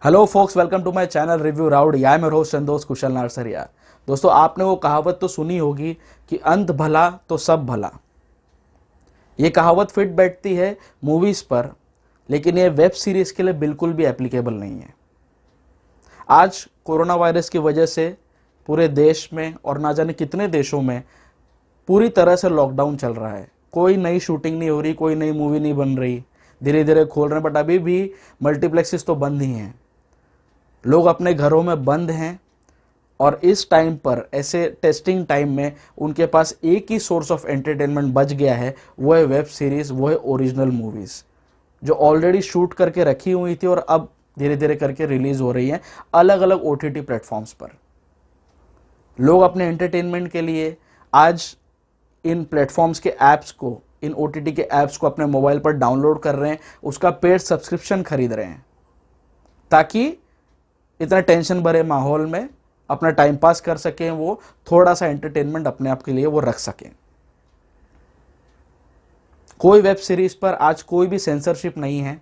Hello folks, welcome to my channel review राउड। या मेरे होस्ट संतोष कुशल नारसरिया। दोस्तों, आपने वो कहावत तो सुनी होगी कि अंत भला तो सब भला। ये कहावत फिट बैठती है मूवीज पर, लेकिन ये वेब सीरीज के लिए बिल्कुल भी एप्लीकेबल नहीं है। आज कोरोना वायरस की वजह से पूरे देश में और ना जाने कितने देशों में पूरी तरह से लॉकडाउन चल रहा है। कोई नई शूटिंग नहीं हो रही, कोई नई मूवी नहीं बन रही। धीरे धीरे खोल रहे हैं, बट अभी भी मल्टीप्लेक्सेस तो बंद ही हैं। लोग अपने घरों में बंद हैं और इस टाइम पर, ऐसे टेस्टिंग टाइम में, उनके पास एक ही सोर्स ऑफ एंटरटेनमेंट बच गया है। वो है वेब सीरीज, वो है ओरिजिनल मूवीज जो ऑलरेडी शूट करके रखी हुई थी और अब धीरे धीरे करके रिलीज हो रही हैं अलग अलग ओटीटी प्लेटफॉर्म्स पर। लोग अपने एंटरटेनमेंट के लिए आज इन प्लेटफॉर्म्स के ऐप्स को, इन ओटीटी के ऐप्स को अपने मोबाइल पर डाउनलोड कर रहे हैं, उसका पेड सब्सक्रिप्शन खरीद रहे हैं ताकि इतना टेंशन भरे माहौल में अपना टाइम पास कर सकें, वो थोड़ा सा एंटरटेनमेंट अपने आप के लिए वो रख सकें। कोई वेब सीरीज पर आज कोई भी सेंसरशिप नहीं है।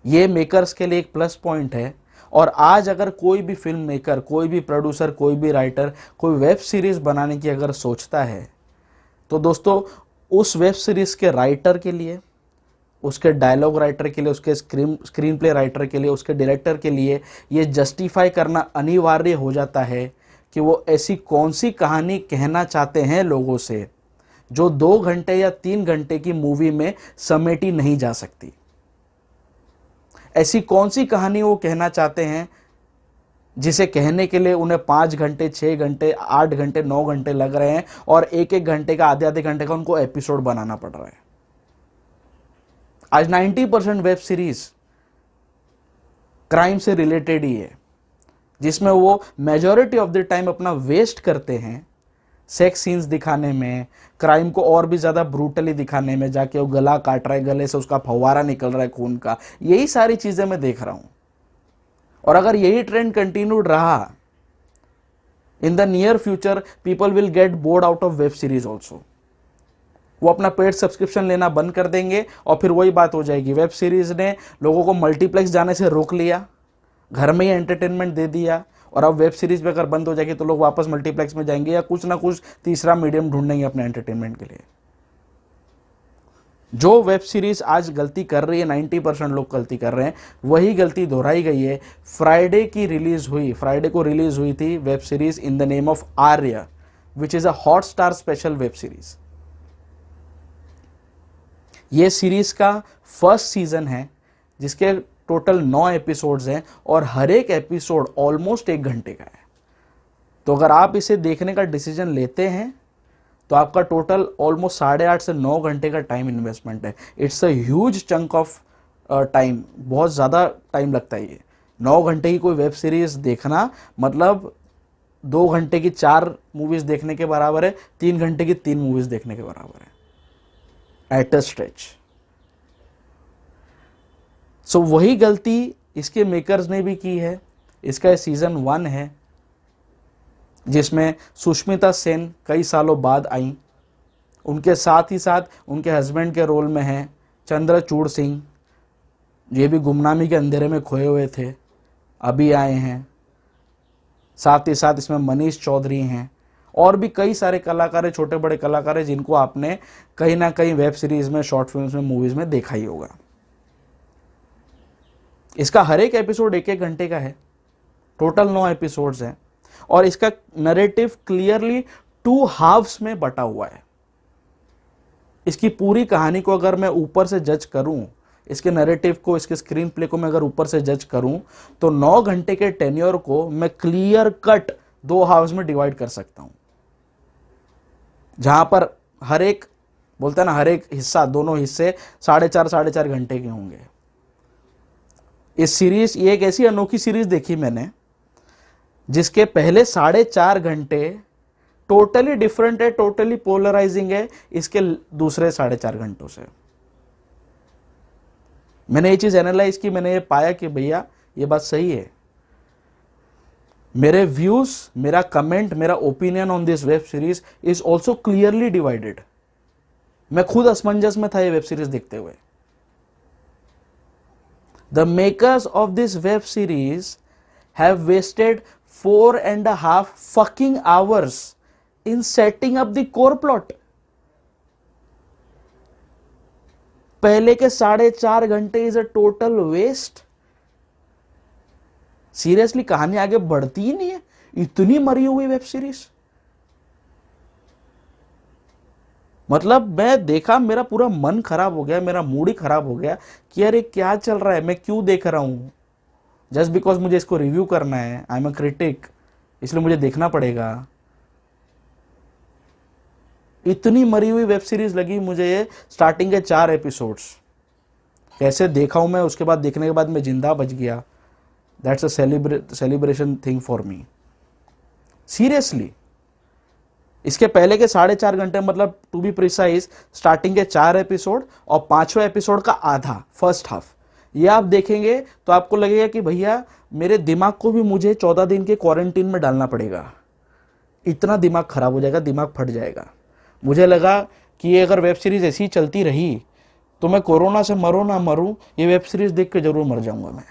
ये मेकर्स के लिए एक प्लस पॉइंट है। और आज अगर कोई भी फिल्म मेकर, कोई भी प्रोड्यूसर, कोई भी राइटर कोई वेब सीरीज बनाने की अगर सोचता है, तो दोस्तों उस वेब सीरीज के राइटर के लिए, उसके डायलॉग राइटर के लिए, उसके स्क्रीन प्ले राइटर के लिए, उसके डायरेक्टर के लिए ये जस्टिफाई करना अनिवार्य हो जाता है कि वो ऐसी कौन सी कहानी कहना चाहते हैं लोगों से जो 2 घंटे या 3 घंटे की मूवी में समेटी नहीं जा सकती। ऐसी कौन सी कहानी वो कहना चाहते हैं जिसे कहने के लिए उन्हें 5 घंटे, 6 घंटे, 8 घंटे, 9 घंटे लग रहे हैं और एक एक घंटे का, आधे आधे घंटे का उनको एपिसोड बनाना पड़ रहा है। आज 90% वेब सीरीज क्राइम से रिलेटेड ही है, जिसमें वो मेजॉरिटी ऑफ द टाइम अपना वेस्ट करते हैं सेक्स सीन्स दिखाने में, क्राइम को और भी ज्यादा ब्रूटली दिखाने में। जाके वो गला काट रहा है, गले से उसका फव्वारा निकल रहा है खून का, यही सारी चीजें मैं देख रहा हूं। और अगर यही ट्रेंड कंटिन्यूड रहा, in the near future people will get bored out of web series also. वो अपना पेड सब्सक्रिप्शन लेना बंद कर देंगे और फिर वही बात हो जाएगी, वेब सीरीज ने लोगों को मल्टीप्लेक्स जाने से रोक लिया, घर में ही एंटरटेनमेंट दे दिया, और अब वेब सीरीज पे अगर बंद हो जाएगी तो लोग वापस मल्टीप्लेक्स में जाएंगे या कुछ ना कुछ तीसरा मीडियम ढूंढेंगे अपने एंटरटेनमेंट के लिए। जो वेब सीरीज आज गलती कर रही है, 90% लोग गलती कर रहे हैं, वही गलती दोहराई गई है। फ्राइडे को रिलीज हुई थी web series in the name of Arya, which is a Hotstar special web series. ये सीरीज का फर्स्ट सीजन है जिसके टोटल 9 एपिसोड्स हैं और हर एक एपिसोड ऑलमोस्ट 1 घंटे का है। तो अगर आप इसे देखने का डिसीजन लेते हैं तो आपका टोटल ऑलमोस्ट 8.5 से 9 घंटे का टाइम इन्वेस्टमेंट है। It's a huge chunk of time, बहुत ज़्यादा टाइम लगता है ये। 9 घंटे की कोई वेब सीरीज देखना मतलब 2 घंटे की 4 मूवीज देखने के बराबर है, 3 घंटे की 3 मूवीज देखने के बराबर है एट अ स्ट्रेच। सो वही गलती इसके मेकर्स ने भी की है। इसका सीजन 1 है जिसमें सुष्मिता सेन कई सालों बाद आई। उनके साथ ही साथ उनके हस्बैंड के रोल में हैं चंद्रचूड़ सिंह, ये भी गुमनामी के अंधेरे में खोए हुए थे, अभी आए हैं। साथ ही साथ इसमें मनीष चौधरी हैं और भी कई सारे कलाकार हैं, छोटे बड़े कलाकार हैं, जिनको आपने कहीं ना कहीं वेब सीरीज में, शॉर्ट फिल्म्स में, मूवीज में देखा ही होगा। इसका हर एक एपिसोड 1-1 घंटे का है। टोटल 9 एपिसोड्स हैं और इसका नरेटिव क्लियरली 2 हाफ्स में बटा हुआ है। इसकी पूरी कहानी को अगर मैं ऊपर से जज करूं, इसके नरेटिव को, इसके स्क्रीन प्ले को मैं अगर ऊपर से जज करूं, तो 9 घंटे के टेन्योर को मैं क्लियर कट 2 हाफ्स में डिवाइड कर सकता हूं, जहां पर हर एक, बोलते हैं ना, हर एक हिस्सा, दोनों हिस्से 4.5 घंटे के होंगे। इस सीरीज, ये एक ऐसी अनोखी सीरीज देखी मैंने जिसके पहले 4.5 घंटे टोटली डिफरेंट है, टोटली पोलराइजिंग है इसके दूसरे 4.5 घंटों से। मैंने ये चीज एनालाइज की, मैंने ये पाया कि भैया ये बात सही है। मेरे व्यूज, मेरा कमेंट, मेरा opinion on this web series is also clearly divided. मैं खुद असमंजस में था ये वेब सीरीज देखते हुए। The makers of this web series have wasted 4.5 fucking hours in setting up the core plot. पहले के 4.5 घंटे is a total waste. Seriously कहानी आगे बढ़ती ही नहीं है. इतनी मरी हुई वेब सीरीज. मतलब मैं देखा, मेरा पूरा मन खराब हो गया, मेरा मूड ही खराब हो गया कि यार ये क्या चल रहा है, मैं क्यों देख रहा हूं. जस्ट बिकॉज मुझे इसको रिव्यू करना है, आई एम अ क्रिटिक, इसलिए मुझे देखना पड़ेगा. इतनी मरी हुई वेब सीरीज लगी मुझे ये स्टार्टिंग के 4 एपिसोड्स. कैसे देखा हूं मैं, उसके बाद देखने के बाद मैं जिंदा बच गया. That's a celebration thing for me. Seriously इसके पहले के 4.5 घंटे, मतलब टू बी प्रिसाइज स्टार्टिंग के 4 एपिसोड और 5वें एपिसोड का आधा, फर्स्ट हाफ, ये आप देखेंगे तो आपको लगेगा कि भैया मेरे दिमाग को भी मुझे 14 दिन के क्वारंटीन में डालना पड़ेगा. इतना दिमाग खराब हो जाएगा, दिमाग फट जाएगा. मुझे लगा कि ये अगर वेब सीरीज ऐसी चलती रही तो मैं कोरोना से मरूं ना मरूं, ये वेब सीरीज देख के जरूर मर जाऊंगा मैं.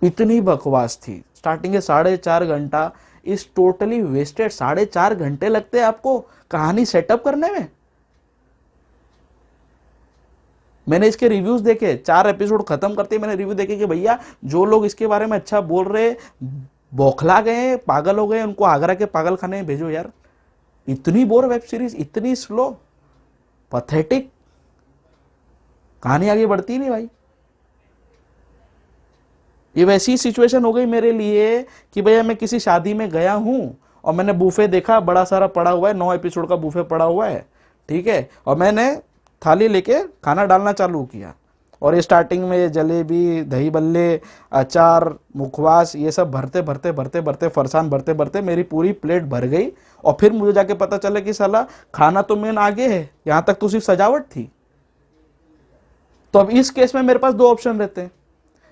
इतनी बकवास थी. स्टार्टिंग के 4.5 घंटा इज टोटली वेस्टेड. 4.5 घंटे लगते हैं आपको कहानी सेटअप करने में. मैंने इसके रिव्यूज देखे, 4 एपिसोड खत्म करते मैंने रिव्यू देखे कि भैया जो लोग इसके बारे में अच्छा बोल रहे बौखला गए, पागल हो गए, उनको आगरा के पागल खाने में भेजो यार. इतनी बोर वेब सीरीज, इतनी स्लो, पैथेटिक, कहानी आगे बढ़ती नहीं भाई. ये वैसी सिचुएशन हो गई मेरे लिए कि भैया मैं किसी शादी में गया हूं और मैंने बूफे देखा, बड़ा सारा पड़ा हुआ है, 9 एपिसोड का बूफे पड़ा हुआ है, ठीक है, और मैंने थाली लेके खाना डालना चालू किया और ये स्टार्टिंग में जलेबी, दही बल्ले, अचार, मुखवास, ये सब भरते भरते भरते भरते, फरसान भरते भरते मेरी पूरी प्लेट भर गई. और फिर मुझे जाके पता चला कि साला खाना तो मेन आगे है, यहां तक तो सिर्फ सजावट थी. तो अब इस केस में मेरे पास 2 ऑप्शन रहते हैं.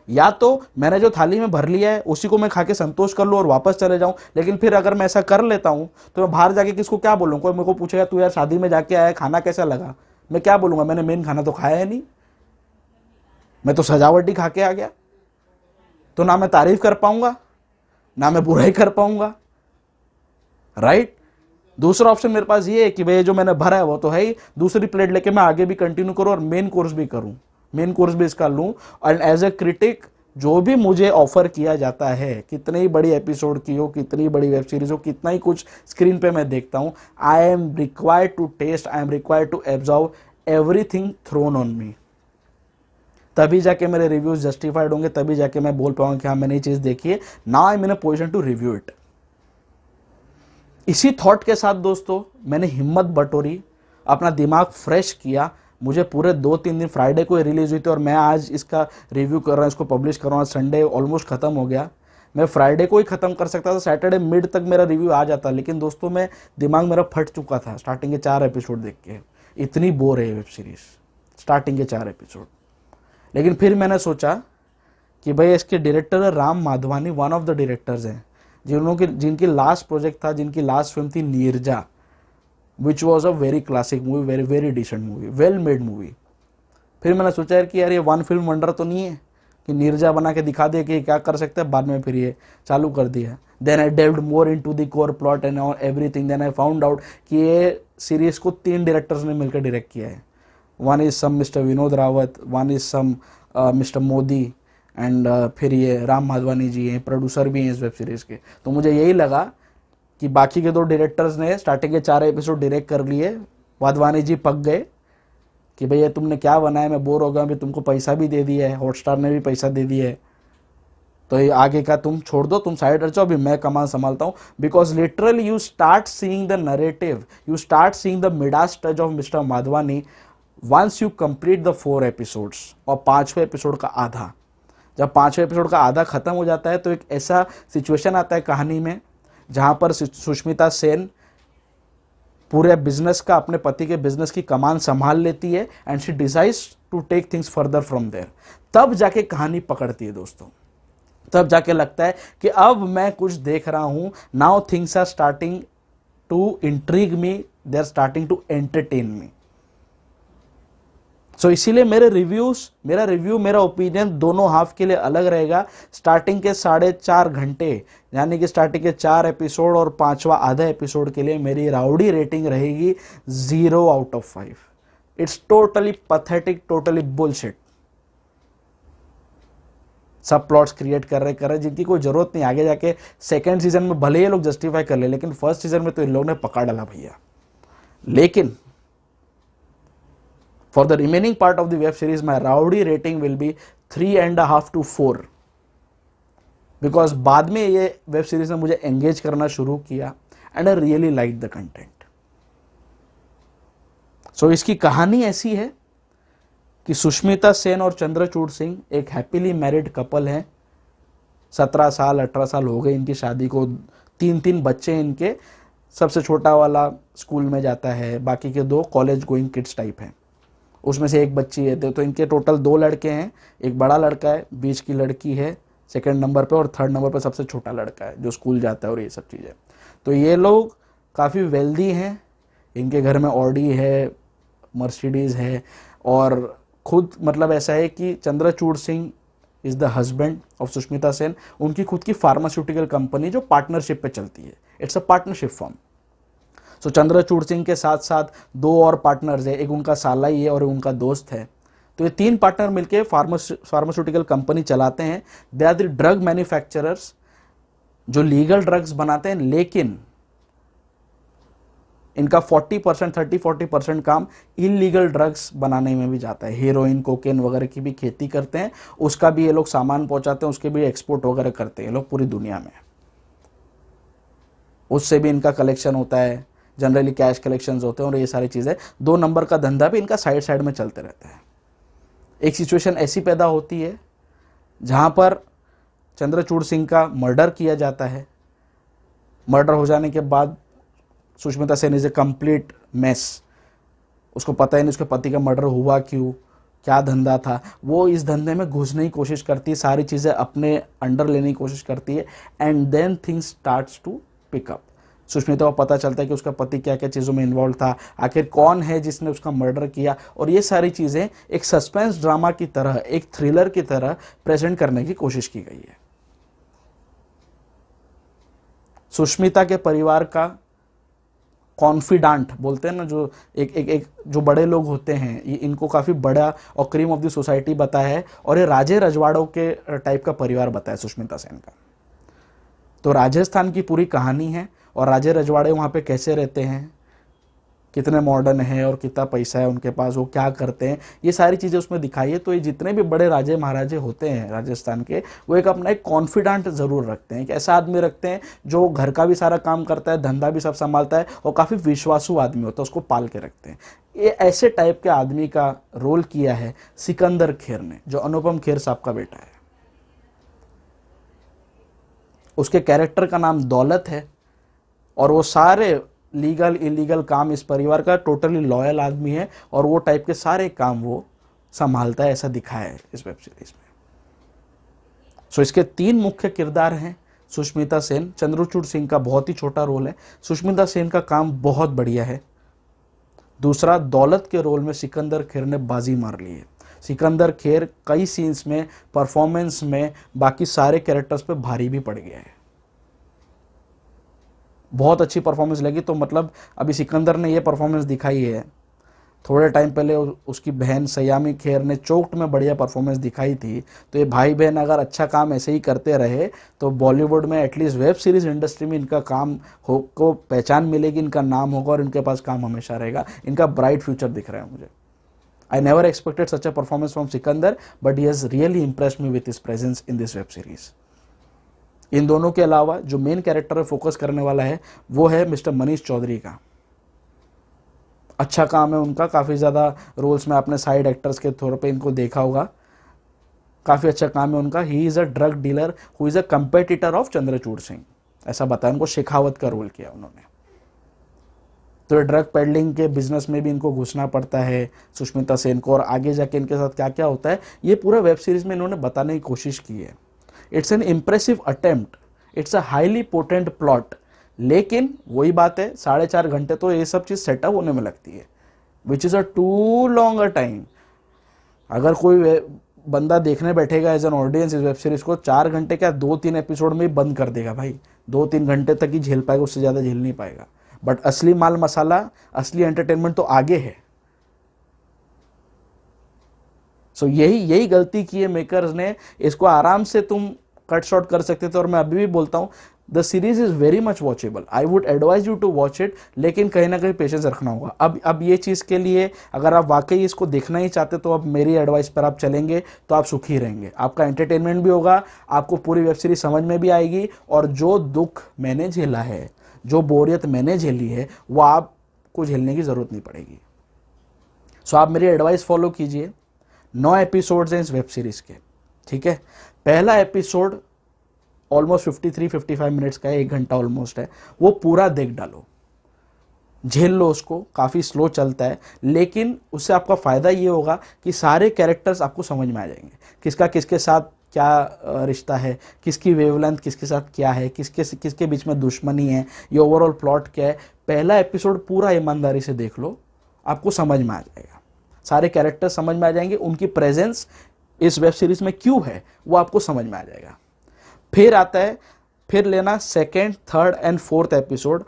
या तो मैंने जो थाली में भर लिया है उसी को मैं खा के संतोष कर लूं और वापस चले जाऊं. लेकिन फिर अगर मैं ऐसा कर लेता हूं तो मैं बाहर जाके किसको क्या बोलूं. कोई मेरे को पूछेगा तू यार शादी में जाके आया, खाना कैसा लगा, मैं क्या बोलूंगा, मैंने मेन खाना तो खाया है नहीं, मैं तो सजावट ही खा के आ गया. तो ना मैं तारीफ कर पाऊंगा ना मैं बुराई कर पाऊंगा, राइट. दूसरा ऑप्शन मेरे पास ये है कि भाई जो मैंने भरा है वो तो है ही, दूसरी प्लेट लेके मैं आगे भी कंटिन्यू करूं और मेन कोर्स भी करूं, मेन कोर्स भी इसका लूं. एंड एज ए क्रिटिक जो भी मुझे ऑफर किया जाता है, कितनी ही बड़ी एपिसोड की हो, कितनी बड़ी वेब सीरीज हो, कितना ही कुछ स्क्रीन पे मैं देखता हूं, I am required to test, I am required to absorb everything thrown on me. तभी जाके मेरे रिव्यूज जस्टिफाइड होंगे, तभी जाके मैं बोल पाऊंगा कि हाँ मैंने ये चीज देखी है. Now I am in a position to review it. इसी थॉट के साथ दोस्तों मैंने हिम्मत बटोरी, अपना दिमाग फ्रेश किया. मुझे पूरे 2-3 दिन, फ्राइडे को रिलीज हुई थी और मैं आज इसका रिव्यू कर रहा हूँ, इसको पब्लिश कर रहा हूँ. संडे ऑलमोस्ट खत्म हो गया. मैं फ्राइडे को ही खत्म कर सकता था, सैटरडे मिड तक मेरा रिव्यू आ जाता. लेकिन दोस्तों मैं दिमाग मेरा फट चुका था स्टार्टिंग के 4 एपिसोड देख के. इतनी बोर है वेब सीरीज स्टार्टिंग के 4 एपिसोड. लेकिन फिर मैंने सोचा कि भाई इसके डायरेक्टर है Ram Madhvani, one of the directors हैं जिनकी लास्ट प्रोजेक्ट था, जिनकी लास्ट फिल्म थी Neerja, which was a very classic movie, very very decent movie, well made movie. फिर मैंने सोचा यार कि यार ये 1 फिल्म वंडर तो नहीं है कि नीरजा बना के दिखा दे कि क्या कर सकते हैं. बाद में फिर ये चालू कर दिया. देन आई डेव्ड more into the core plot and everything. Then I found out कि ये सीरीज को 3 डायरेक्टर्स ने मिलकर डायरेक्ट किया है. One is some mister Vinod Rawat, one is some mister Modi, and फिर ये राम माधवानी जी हैं, प्रोड्यूसर भी हैं इस वेब सीरीज़ के. तो मुझे यही लगा कि बाकी के 2 डायरेक्टर्स ने स्टार्टिंग के 4 एपिसोड डायरेक्ट कर लिए. वाधवानी जी पक गए कि भैया तुमने क्या बनाया, मैं बोर हो गया, अभी तुमको पैसा भी दे दिया है, हॉटस्टार ने भी पैसा दे दिया है, तो ये आगे का तुम छोड़ दो, तुम साइड हट जाओ, अभी मैं कमान संभालता हूँ. Because literally you start seeing the narrative, you start seeing the Midas touch of mister Madhvani once you complete the 4 episodes. और 5वें एपिसोड का आधा, जब 5वें एपिसोड का आधा खत्म हो जाता है तो एक ऐसा सिचुएशन आता है कहानी में जहां पर सुष्मिता सेन पूरे बिजनेस का, अपने पति के बिजनेस की कमान संभाल लेती है and she decides to take things further from there. तब जाके कहानी पकड़ती है दोस्तों. तब जाके लगता है कि अब मैं कुछ देख रहा हूं. Now things are starting to intrigue me, they are starting to entertain me. So इसीलिए मेरा रिव्यू मेरा ओपिनियन दोनों हाफ के लिए अलग रहेगा। स्टार्टिंग के 4.5 घंटे यानी कि स्टार्टिंग के 4 एपिसोड और 5वां आधा एपिसोड के लिए मेरी राउडी रेटिंग रहेगी 0/5। It's totally pathetic, totally bullshit. सब प्लॉट्स क्रिएट कर रहे जिनकी कोई जरूरत नहीं। आगे जाके सेकेंड सीजन में भले ये लोग जस्टिफाई कर ले, लेकिन फर्स्ट सीजन में तो इन लोगों ने पकड़ डाला भैया। लेकिन for the remaining part of the web series my rowdy rating will be 3.5 to 4, because बाद में ये वेब सीरीज ने मुझे एंगेज करना शुरू किया and I really like the content. So इसकी कहानी ऐसी है कि सुष्मिता सेन और चंद्रचूड़ सिंह एक हैप्पीली मैरिड कपल हैं। 17 साल 18 साल हो गए इनकी शादी को। 3 बच्चे इनके। सबसे छोटा वाला स्कूल में जाता है, बाकी के 2 कॉलेज गोइंग किड्स टाइप हैं। उसमें से एक बच्ची है। तो इनके टोटल 2 लड़के हैं। एक बड़ा लड़का है, बीच की लड़की है सेकंड नंबर पे, और थर्ड नंबर पे सबसे छोटा लड़का है जो स्कूल जाता है और ये सब चीज़ें। तो ये लोग काफ़ी वेल्दी हैं। इनके घर में ऑडी है, मर्सिडीज़ है, और खुद मतलब ऐसा है कि Chandrachud Singh is the husband of Sushmita Sen. उनकी खुद की फार्मास्यूटिकल कंपनी जो पार्टनरशिप पे चलती है। It's a partnership firm. So Chandrachur Singh के साथ साथ 2 और पार्टनर्स है। एक उनका साला ही है और उनका दोस्त है। तो ये 3 पार्टनर मिलके फार्मास्यूटिकल कंपनी चलाते हैं। They are the drug manufacturers जो लीगल ड्रग्स बनाते हैं, लेकिन इनका 30-40% काम इलीगल ड्रग्स बनाने में भी जाता है। हीरोइन, कोकेन वगैरह की भी खेती करते हैं, उसका भी ये लोग सामान पहुंचाते हैं, उसके भी एक्सपोर्ट वगैरह करते हैं ये लोग पूरी दुनिया में। उससे भी इनका कलेक्शन होता है, जनरली कैश कलेक्शंस होते हैं और ये सारी चीज़ें। 2 नंबर का धंधा भी इनका साइड में चलते रहता है। एक सिचुएशन ऐसी पैदा होती है जहाँ पर चंद्रचूड़ सिंह का मर्डर किया जाता है। मर्डर हो जाने के बाद Sushmita Sen is a complete mess. उसको पता ही नहीं उसके पति का मर्डर हुआ क्यों, क्या धंधा था। वो इस धंधे में घुसने की कोशिश करती है, सारी चीज़ें अपने अंडर लेने की कोशिश करती है, and then things starts to pick up. Sushmita को पता चलता है कि उसका पति क्या क्या चीज़ों में इन्वॉल्व था, आखिर कौन है जिसने उसका मर्डर किया, और ये सारी चीज़ें एक सस्पेंस ड्रामा की तरह, एक थ्रिलर की तरह प्रेजेंट करने की कोशिश की गई है। सुष्मिता के परिवार का कॉन्फिडेंट बोलते हैं ना, जो एक जो बड़े लोग होते हैं, ये इनको काफ़ी बड़ा और क्रीम ऑफ द सोसाइटी बताया है, और ये राजे रजवाड़ों के टाइप का परिवार बताया सुष्मिता सेन का। तो राजस्थान की पूरी कहानी है, और राजे रजवाड़े वहाँ पे कैसे रहते हैं, कितने मॉडर्न है और कितना पैसा है उनके पास, वो क्या करते हैं, ये सारी चीज़ें उसमें दिखाई है। तो ये जितने भी बड़े राजे महाराजे होते हैं राजस्थान के, वो एक अपना एक कॉन्फिडेंट ज़रूर रखते हैं। एक ऐसा आदमी रखते हैं जो घर का भी सारा काम करता है, धंधा भी सब संभालता है, और काफ़ी विश्वासु आदमी होता है, उसको पाल के रखते हैं। ये ऐसे टाइप के आदमी का रोल किया है सिकंदर खेर ने, जो अनुपम खेर साहब का बेटा है। उसके कैरेक्टर का नाम दौलत है, और वो सारे लीगल इलीगल काम इस परिवार का, टोटली लॉयल आदमी है, और वो टाइप के सारे काम वो संभालता है, ऐसा दिखाया है इस वेब सीरीज में। सो इसके 3 मुख्य किरदार हैं। सुष्मिता सेन, चंद्रचूड़ सिंह का बहुत ही छोटा रोल है, सुष्मिता सेन का काम बहुत बढ़िया है। दूसरा, दौलत के रोल में सिकंदर खेर ने बाजी मार ली है। सिकंदर खेर कई सीन्स में, परफॉर्मेंस में, बाकी सारे कैरेक्टर्स पे भारी भी पड़ गया है। बहुत अच्छी परफॉर्मेंस लगी। तो मतलब अभी सिकंदर ने ये परफॉर्मेंस दिखाई है, थोड़े टाइम पहले उसकी बहन सयामी खेर ने चोक्ट में बढ़िया परफॉर्मेंस दिखाई थी। तो ये भाई बहन अगर अच्छा काम ऐसे ही करते रहे तो बॉलीवुड में एटलीस्ट वेब सीरीज इंडस्ट्री में इनका काम को पहचान मिलेगी, इनका नाम होगा, और इनके पास काम हमेशा रहेगा। इनका ब्राइट फ्यूचर दिख रहा है मुझे। I never expected such a performance from Sikandar, but he has really impressed me with his presence in this web series. इन दोनों के अलावा जो मेन कैरेक्टर पे फोकस करने वाला है वो है मिस्टर मनीष चौधरी का। अच्छा काम है उनका, काफ़ी ज़्यादा रोल्स में आपने साइड एक्टर्स के तौर पे इनको देखा होगा, काफ़ी अच्छा काम है उनका। He is a drug dealer who is a competitor of Chandrachud Singh, ऐसा बताया उनको। शेखावत का रोल किया उन्होंने। तो ड्रग पेडलिंग के बिजनेस में भी इनको घुसना पड़ता है सुष्मिता सेन को, और आगे जाके इनके साथ क्या क्या होता है ये पूरा वेब सीरीज में इन्होंने बताने की कोशिश की है। It's an impressive attempt, it's a highly potent plot. लेकिन वही बात है, 4.5 घंटे तो ये सब चीज़ सेटअप होने में लगती है, which is a too long a time. अगर कोई बंदा देखने बैठेगा एज एन ऑडियंस इस वेब सीरीज को, 4 घंटे क्या 2-3 एपिसोड में ही बंद कर देगा भाई। 2-3 घंटे तक ही झेल पाएगा, उससे ज़्यादा झेल नहीं पाएगा। बट असली माल मसाला, असली एंटरटेनमेंट तो आगे है। सो यही गलती की है मेकर्स ने। इसको आराम से तुम कट शॉर्ट कर सकते थे। और मैं अभी भी बोलता हूँ the series is very much watchable, I would advise you to watch it, लेकिन कहीं ना कहीं पेशेंस रखना होगा। अब ये चीज़ के लिए अगर आप वाकई इसको देखना ही चाहते तो अब मेरी एडवाइस पर आप चलेंगे तो आप सुखी रहेंगे। आपका एंटरटेनमेंट भी होगा, आपको पूरी वेब सीरीज समझ में भी आएगी, और जो दुख मैंने झेला है, जो बोरियत मैंने झेली है, वो आपको झेलने की ज़रूरत नहीं पड़ेगी। सो आप मेरी एडवाइस फॉलो कीजिए। 9 एपिसोड्स हैं इस वेब सीरीज़ के, ठीक है। पहला एपिसोड ऑलमोस्ट 53-55 मिनट्स का है, 1 घंटा ऑलमोस्ट है। वो पूरा देख डालो, झेल लो उसको। काफ़ी स्लो चलता है, लेकिन उससे आपका फ़ायदा ये होगा कि सारे कैरेक्टर्स आपको समझ में आ जाएंगे। किसका किसके साथ क्या रिश्ता है, किसकी वेवलेंथ किसके साथ क्या है, किसके बीच में दुश्मनी है, ये ओवरऑल प्लॉट क्या है। पहला एपिसोड पूरा ईमानदारी से देख लो, आपको समझ में आ जाएगा। सारे कैरेक्टर्स समझ में आ जाएंगे, उनकी प्रेजेंस इस वेब सीरीज में क्यों है वो आपको समझ में आ जाएगा। फिर आता है, फिर लेना second, third and fourth episode,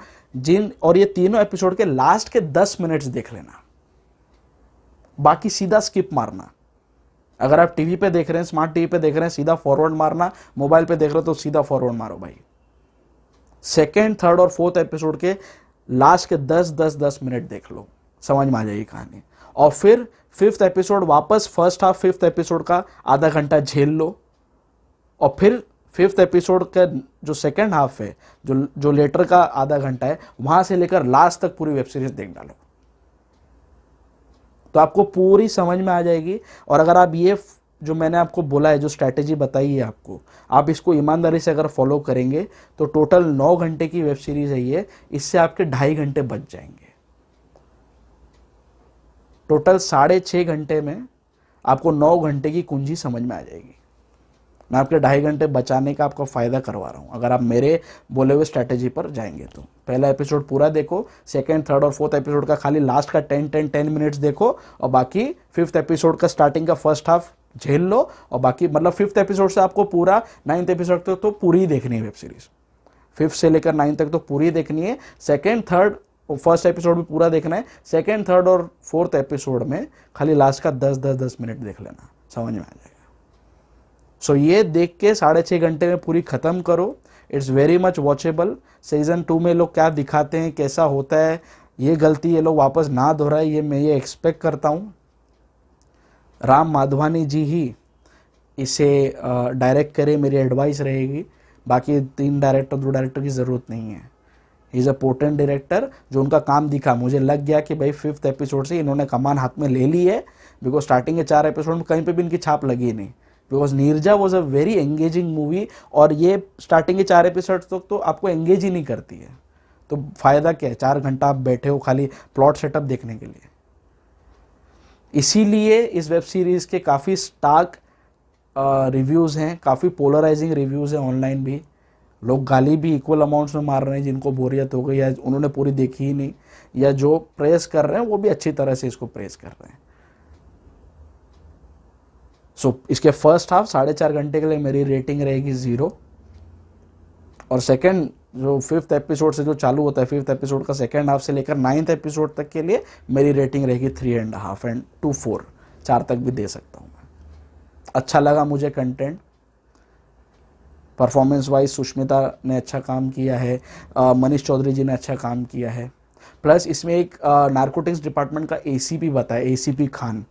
और ये तीनों एपिसोड के लास्ट के 10 मिनट्स देख लेना, बाकी सीधा स्किप मारना। अगर आप टीवी पे देख रहे हैं, स्मार्ट टीवी पे देख रहे हैं, सीधा फॉरवर्ड मारना। मोबाइल पे देख रहे हो तो सीधा फॉरवर्ड मारो भाई। सेकेंड, थर्ड और फोर्थ एपिसोड के लास्ट के 10 मिनट देख लो, समझ में आ जाएगी कहानी। और फिर फिफ्थ एपिसोड वापस फर्स्ट हाफ, फिफ्थ एपिसोड का आधा घंटा झेल लो, और फिर फिफ्थ एपिसोड का जो सेकेंड हाफ है, जो लेटर का आधा घंटा है, वहां से लेकर लास्ट तक पूरी वेब सीरीज देख डालो, तो आपको पूरी समझ में आ जाएगी। और अगर आप ये जो मैंने आपको बोला है, जो स्ट्रैटेजी बताई है आपको, आप इसको ईमानदारी से अगर फॉलो करेंगे तो टोटल 9 घंटे की वेब सीरीज है ये, इससे आपके 2.5 घंटे बच जाएंगे। टोटल 6.5 घंटे में आपको 9 घंटे की कुंजी समझ में आ जाएगी। मैं आपके 2.5 घंटे बचाने का आपको फ़ायदा करवा रहा हूँ अगर आप मेरे बोले हुए स्ट्रैटेजी पर जाएंगे तो। पहला एपिसोड पूरा देखो, सेकंड, थर्ड और फोर्थ एपिसोड का खाली लास्ट का 10 मिनट्स देखो, और बाकी फिफ्थ एपिसोड का स्टार्टिंग का फर्स्ट हाफ झेल लो, और बाकी मतलब फिफ्थ एपिसोड से आपको पूरा 9th एपिसोड तक तो पूरी देखनी है वेब सीरीज। 5th से लेकर 9th तक तो पूरी देखनी है। सेकेंड, थर्ड, फर्स्ट एपिसोड भी पूरा देखना है। सेकेंड, थर्ड और फोर्थ एपिसोड में खाली लास्ट का 10 मिनट देख लेना, समझ में आ जाएगा। सो ये देख के 6.5 घंटे में पूरी ख़त्म करो। It's very much watchable. Season 2 में लोग क्या दिखाते हैं, कैसा होता है, ये गलती ये लोग वापस ना दोहराए, ये मैं ये एक्सपेक्ट करता हूँ। राम माधवानी जी ही इसे डायरेक्ट करे, मेरी एडवाइस रहेगी। बाकी 3 डायरेक्टर 2 डायरेक्टर की ज़रूरत नहीं है। इज़ अ पोटेंट डायरेक्टर, जो उनका काम दिखा, मुझे लग गया कि भाई 5th एपिसोड से इन्होंने कमान हाथ में ले ली है, बिकॉज स्टार्टिंग के 4 एपिसोड में कहीं पे भी इनकी छाप लगी नहीं। Because Neerja was a very engaging movie, और ये स्टार्टिंग के 4 एपिसोड तक तो आपको एंगेज ही नहीं करती है, तो फ़ायदा क्या है? 4 घंटा आप बैठे हो खाली प्लॉट सेटअप देखने के लिए। इसीलिए इस वेब सीरीज़ के काफ़ी स्टार्क रिव्यूज़ हैं, काफ़ी पोलराइजिंग रिव्यूज़ हैं ऑनलाइन भी। लोग गाली भी इक्वल अमाउंट्स में मार रहे हैं, जिनको बोरियत हो गई या उन्होंने पूरी देखी ही नहीं, या जो प्रेस कर रहे हैं वो भी अच्छी तरह से इसको प्रेस कर रहे हैं। सो इसके फर्स्ट हाफ 4.5 घंटे के लिए मेरी रेटिंग रहेगी 0, और सेकंड जो 5th एपिसोड से जो चालू होता है, 5th एपिसोड का सेकंड हाफ से लेकर 9th एपिसोड तक के लिए मेरी रेटिंग रहेगी 3.5 एंड 2 4, 4 तक भी दे सकता हूँ मैं। अच्छा लगा मुझे कंटेंट। परफॉर्मेंस वाइज सुष्मिता ने अच्छा काम किया है, मनीष चौधरी जी ने अच्छा काम किया है। प्लस इसमें एक नारकोटिक्स डिपार्टमेंट का ACP बताया, ACP खान,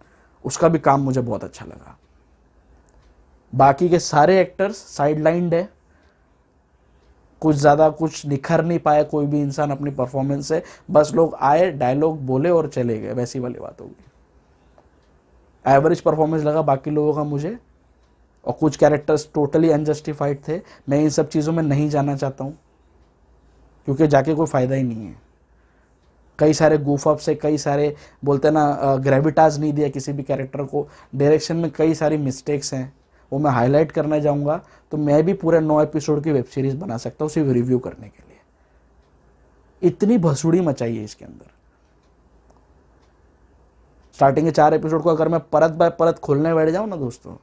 उसका भी काम मुझे बहुत अच्छा लगा। बाकी के सारे एक्टर्स साइडलाइंड है, कुछ ज़्यादा कुछ निखर नहीं पाया कोई भी इंसान अपनी परफॉर्मेंस से, बस लोग आए, डायलॉग बोले और चले गए, वैसी वाली बात होगी। एवरेज परफॉर्मेंस लगा बाकी लोगों का मुझे, और कुछ कैरेक्टर्स टोटली अनजस्टिफाइड थे। मैं इन सब चीज़ों में नहीं जाना चाहता हूँ, क्योंकि जाके कोई फ़ायदा ही नहीं है। कई सारे goof ups से, कई सारे बोलते हैं ना ग्रेविटाज नहीं दिया किसी भी कैरेक्टर को, डायरेक्शन में कई सारी मिस्टेक्स हैं, वो मैं हाईलाइट करना चाहूँगा। तो मैं भी पूरे 9 एपिसोड की वेब सीरीज़ बना सकता हूँ सिर्फ रिव्यू करने के लिए। इतनी भसुड़ी मचाई है इसके अंदर। स्टार्टिंग के 4 एपिसोड को अगर मैं परत बाय परत खोलने बैठ जाऊँ ना दोस्तों,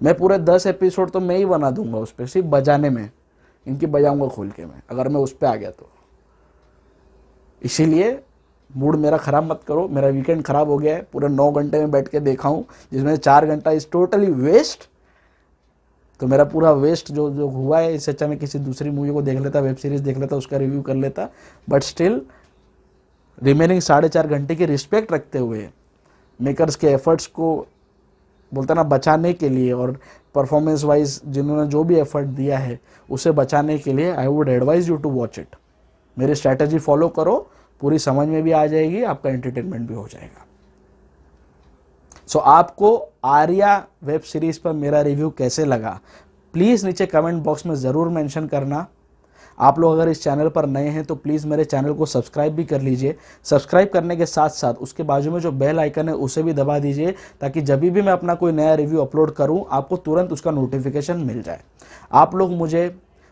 मैं पूरे 10 एपिसोड तो मैं ही बना दूंगा उस पर, सिर्फ बजाने में इनकी बजाऊंगा खोल के मैं, अगर मैं उस पर आ गया तो। इसीलिए मूड मेरा ख़राब मत करो। मेरा वीकेंड ख़राब हो गया है, पूरे 9 घंटे में बैठ के देखा हूँ, जिसमें 4 घंटा इज़ टोटली वेस्ट। तो मेरा पूरा वेस्ट जो जो हुआ है, इससे अच्छा मैं किसी दूसरी मूवी को देख लेता, वेब सीरीज़ देख लेता, उसका रिव्यू कर लेता। बट स्टिल रिमेनिंग 4.5 घंटे की रिस्पेक्ट रखते हुए, मेकर्स के एफर्ट्स को बोलता ना बचाने के लिए, और परफॉर्मेंस वाइज जिन्होंने जो भी एफर्ट दिया है उसे बचाने के लिए, I would advise you to watch it. मेरी स्ट्रैटेजी फॉलो करो, पूरी समझ में भी आ जाएगी, आपका एंटरटेनमेंट भी हो जाएगा। सो आपको आर्या वेब सीरीज पर मेरा रिव्यू कैसे लगा, प्लीज़ नीचे कमेंट बॉक्स में ज़रूर मेंशन करना। आप लोग अगर इस चैनल पर नए हैं तो प्लीज़ मेरे चैनल को सब्सक्राइब भी कर लीजिए। सब्सक्राइब करने के साथ साथ उसके बाजू में जो बेल आइकन है उसे भी दबा दीजिए, ताकि जब भी मैं अपना कोई नया रिव्यू अपलोड करूं आपको तुरंत उसका नोटिफिकेशन मिल जाए। आप लोग मुझे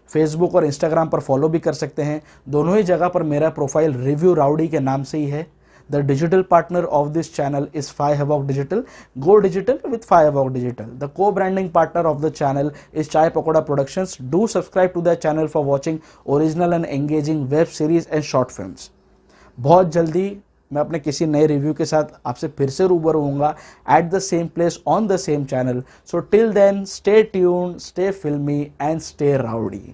फेसबुक और इंस्टाग्राम पर फॉलो भी कर सकते हैं। दोनों ही जगह पर मेरा प्रोफाइल रिव्यू राउडी के नाम से ही है। The digital partner of this channel is Phi Havoc Digital. Go digital with Phi Havoc Digital. The co-branding partner of the channel is Chai Pakoda Productions. Do subscribe to the channel for watching original and engaging web series and short films. बहुत जल्दी मैं अपने किसी नए review के साथ आपसे फिर से रूबरू होऊंगा, at the same place on the same channel. So till then, stay tuned, stay filmy and stay rowdy.